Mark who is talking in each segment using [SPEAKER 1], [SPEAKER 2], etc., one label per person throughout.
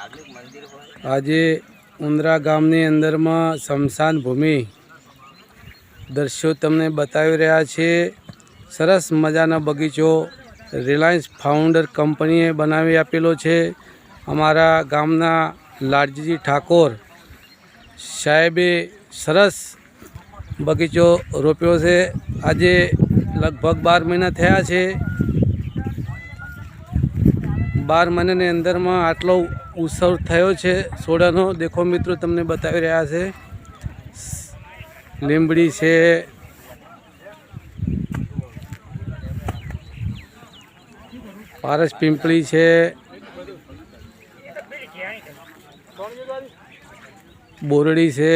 [SPEAKER 1] આજે ઉંદરા ગામની અંદરમાં સ્મશાન ભૂમિ દ્રશ્યો તમને બતાવી રહ્યા છે। સરસ મજાનો બગીચો રિલાયન્સ ફાઉન્ડર કંપનીએ બનાવી આપેલો છે। અમારા ગામના લાલજીજી ઠાકોર સાહેબે સરસ બગીચો રોપ્યો છે। આજે લગભગ 12 મહિના થયા છે। 12 મહિનાની અંદરમાં આટલો ઉત્સવ થયો છે છોડાનો। દેખો મિત્રો, તમને બતાવી રહ્યા છે। લીંબડી છે, પારસ પીંપળી છે, બોરડી છે,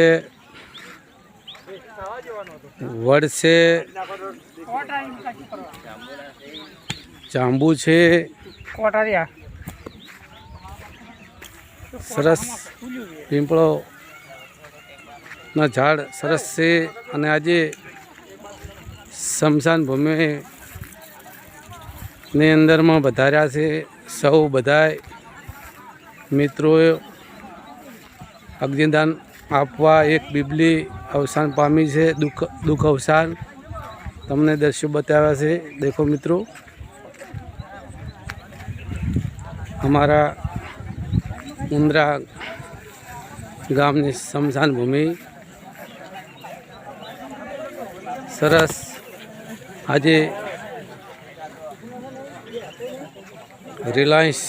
[SPEAKER 1] વડ છે, જાંબુ છે, સરસ પીંપળો ના ઝાડ સરસ છે। અને આજે સ્મશાન ભૂમિની અંદરમાં વધાર્યા છે। સૌ બધાય મિત્રોએ અગ્નિદાન આપવા એક બિબલી અવસાન પામી છે, દુઃખ અવસાન તમને દ્રશ્યો બતાવ્યા છે। દેખો મિત્રો, અમારા ઉંદરા ગામની સ્મશાન ભૂમિ સરસ આજે રિલાયન્સ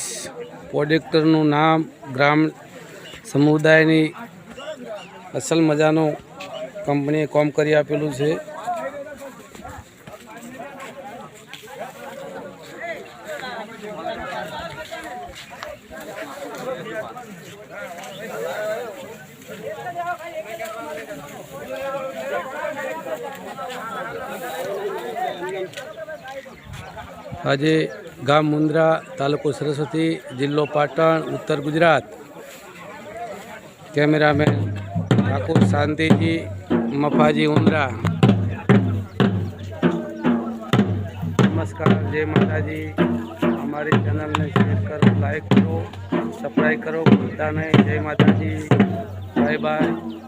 [SPEAKER 1] પ્રોડક્ટનું નામ ગ્રામ સમુદાયની અસલ મજાનું કંપનીએ કામ કરી આપેલું છે। આજે ગામ મુંદ્રા, તાલુકો સરસ્વતી, જિલ્લો પાટણ, ઉત્તર ગુજરાત। કેમેરામેન ઠાકોર શાંતિજી, મફાજી, ઉંદરા। નમસ્કાર, જય માતાજી। हमारी चैनल ने शेयर करो, लाइक करो, सब्सक्राइब करो, भूलता नहीं। जय माता जी, बाय बाय।